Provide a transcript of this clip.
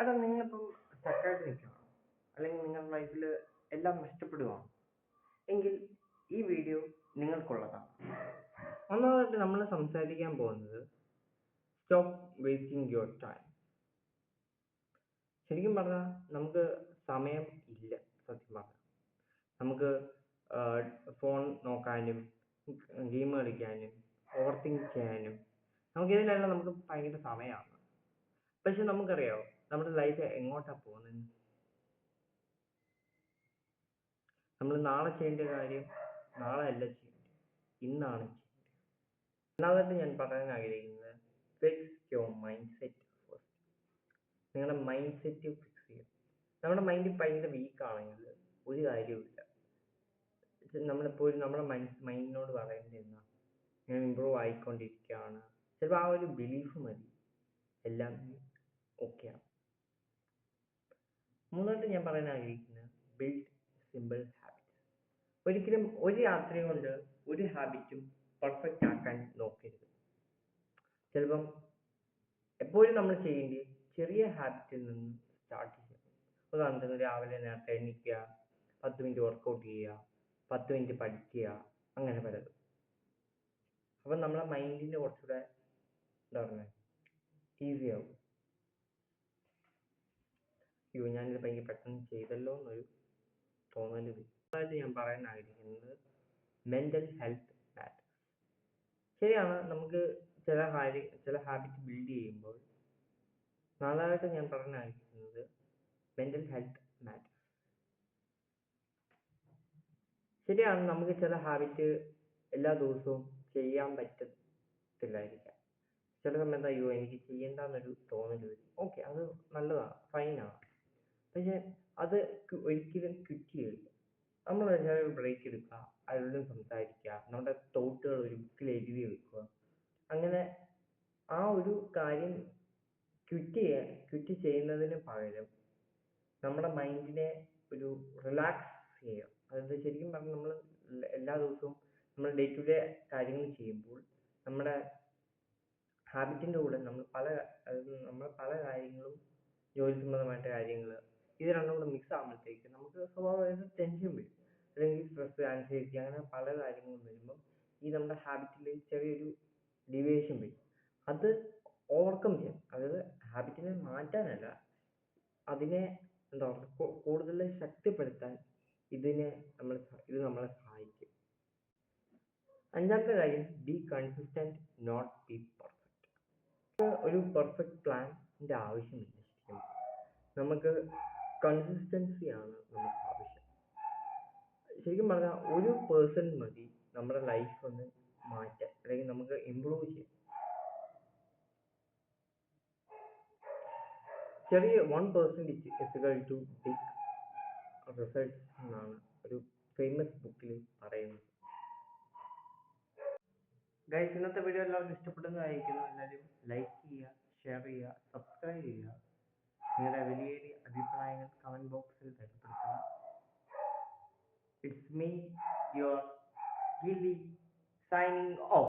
എടാ നിങ്ങളിപ്പം സ്റ്റക്കായിട്ട് നിൽക്കുകയാണോ, അല്ലെങ്കിൽ നിങ്ങളുടെ ലൈഫിൽ എല്ലാം നഷ്ടപ്പെടുകയാണോ എങ്കിൽ ഈ വീഡിയോ നിങ്ങൾക്കുള്ളതാണ്. ഒന്നാമതായിട്ട് നമ്മൾ സംസാരിക്കാൻ പോകുന്നത് സ്റ്റോപ്പ് വേസ്റ്റിംഗ് യുവർ ടൈം. ശരിക്കും പറഞ്ഞാൽ നമുക്ക് സമയം ഇല്ല. സത്യം പറഞ്ഞാൽ നമുക്ക് ഫോൺ നോക്കാനും ഗെയിം കളിക്കാനും ഓവർ തിങ്ക് ചെയ്യാനും നമുക്കിതിനെല്ലാം നമുക്ക് ഭയങ്കര സമയമാണ്. പക്ഷെ നമുക്കറിയാമോ നമ്മുടെ ലൈഫ് എങ്ങോട്ടാണ് പോകുന്നത്? നമ്മൾ നാളെ ചെയ്യേണ്ട കാര്യം നാളെ അല്ല ചെയ്യേണ്ടത്, ഇന്നാണ് ചെയ്യേണ്ടത്. രണ്ടാമതായിട്ട് ഞാൻ പറയാൻ ആഗ്രഹിക്കുന്നത് fix your mind set first. നിങ്ങളുടെ മൈൻഡ് സെറ്റ് ഫിക്സ് ചെയ്യുക. നമ്മുടെ മൈൻഡ് ഭയങ്കര വീക്കാണെങ്കിൽ ഒരു കാര്യവുമില്ല. നമ്മളെപ്പോഴും നമ്മുടെ മൈൻഡിനോട് പറയുന്നത് എന്താ, ഞാൻ ഇമ്പ്രൂവ് ആയിക്കൊണ്ടിരിക്കുകയാണ്. ചിലപ്പോൾ ആ ഒരു ബിലീഫ് മതി എല്ലാം ഓക്കെയാണ്. മൂന്നാമത്തെ ഞാൻ പറയാൻ ആഗ്രഹിക്കുന്നത് ബിൽഡ് സിമ്പിൾ ഹാബിറ്റ്സ്. ഒരിക്കലും ഒരു രാത്രി കൊണ്ട് ഒരു ഹാബിറ്റും പെർഫെക്റ്റ് ആക്കാൻ നോക്കരുത്. ചിലപ്പം എപ്പോഴും നമ്മൾ ചെയ്യേണ്ടത് ചെറിയ ഹാബിറ്റിൽ നിന്ന് സ്റ്റാർട്ട് ചെയ്യണം. ഉദാഹരണത്തിന് രാവിലെ നേരത്തെ എണീക്കുക, 10 മിനിറ്റ് വർക്കൗട്ട് ചെയ്യുക, 10 മിനിറ്റ് പഠിക്കുക, അങ്ങനെ പലതും. അപ്പം നമ്മളെ മൈൻഡിന് കുറച്ചുകൂടെ എന്താ പറയുക ഈസി ആവും. അയ്യോ ഞാനിത് ഭയങ്കര പെട്ടെന്ന് ചെയ്തല്ലോ എന്നൊരു തോന്നൽ വരും. അതായത് ഞാൻ പറയാൻ ആഗ്രഹിക്കുന്നത് മെന്റൽ ഹെൽത്ത് മാറ്റേഴ്സ്. ശരിയാണ്, നമുക്ക് ചില ഹാബിറ്റ് ബിൽഡ് ചെയ്യുമ്പോൾ നാലാമതായിട്ട് ഞാൻ പറയാൻ ആഗ്രഹിക്കുന്നത് മെന്റൽ ഹെൽത്ത് മാറ്റേഴ്സ്. ശരിയാണ്, നമുക്ക് ചില ഹാബിറ്റ് എല്ലാ ദിവസവും ചെയ്യാൻ പറ്റത്തില്ലായിരിക്കാം. ചില സമയത്ത് അയ്യോ എനിക്ക് ചെയ്യണ്ടെന്നൊരു തോന്നൽ വരും. ഓക്കെ, അത് നല്ലതാണ്, ഫൈനാണ്. പക്ഷെ അത് ഒരിക്കലും ക്വിറ്റ് ചെയ്യില്ല. നമ്മൾ ഒരു ബ്രേക്ക് എടുക്കുക, ആരോടും സംസാരിക്കുക, നമ്മുടെ തോട്ടുകൾ ഒരു ബുക്കിൽ എഴുതി വെക്കുക. അങ്ങനെ ആ ഒരു കാര്യം ക്വിറ്റ് ചെയ്യുന്നതിന് പകരം നമ്മുടെ മൈൻഡിനെ ഒരു റിലാക്സ് ചെയ്യുക. അതായത് ശരിക്കും പറഞ്ഞാൽ നമ്മൾ എല്ലാ ദിവസവും നമ്മൾ ഡേ ടു ഡേ കാര്യങ്ങൾ ചെയ്യുമ്പോൾ നമ്മുടെ ഹാബിറ്റിൻ്റെ കൂടെ നമ്മൾ പല കാര്യങ്ങളും, ജോലി സംബന്ധമായിട്ട് കാര്യങ്ങൾ, ഇത് രണ്ടും കൂടെ മിക്സ് ആകുമ്പോഴത്തേക്ക് നമുക്ക് സ്വാഭാവികമായിട്ട് ടെൻഷൻ വരും, അല്ലെങ്കിൽ സ്ട്രെസ്, ആൻസൈറ്റി, അങ്ങനെ പല കാര്യങ്ങളും വരുമ്പം ഈ നമ്മുടെ ഹാബിറ്റിൽ ചെറിയൊരു ഡീവിയേഷൻ വരും. അത് ഓവർകം ചെയ്യാം. അതായത് ഹാബിറ്റിനെ മാറ്റാനല്ല, അതിനെ എന്താ പറയുക കൂടുതൽ ശക്തിപ്പെടുത്താൻ ഇത് നമ്മളെ സഹായിക്കും. അഞ്ചാമത്തെ കാര്യം be consistent, not be perfect. ഒരു പെർഫെക്റ്റ് പ്ലാനിൻ്റെ ആവശ്യമില്ല. ശരിക്കും നമുക്ക് കൺസിസ്റ്റൻസിയാണ് നമുക്ക് ആവശ്യം. ശരിക്കും പറഞ്ഞാൽ 1% മതി നമ്മുടെ ലൈഫ് ഒന്ന് മാറ്റാൻ, അല്ലെങ്കിൽ നമുക്ക് ഇമ്പ്രൂവ് ചെയ്യാൻ. ചെറിയ 1% is to big results എന്നാണ് ഒരു ഫേമസ് ബുക്കിൽ പറയുന്നത്. ഗൈസ്, ഇന്നത്തെ വീഡിയോ എല്ലാവർക്കും ഇഷ്ടപ്പെടുന്നതായിരിക്കുന്നു. എല്ലാവരും ലൈക്ക് ചെയ്യുക, ഷെയർ ചെയ്യുക, സബ്സ്ക്രൈബ് ചെയ്യുക. നിങ്ങളുടെ വലിയ അഭിപ്രായങ്ങൾ കമന്റ് ബോക്സിൽ രേഖപ്പെടുത്തുക. It's me, your Gilli, signing off.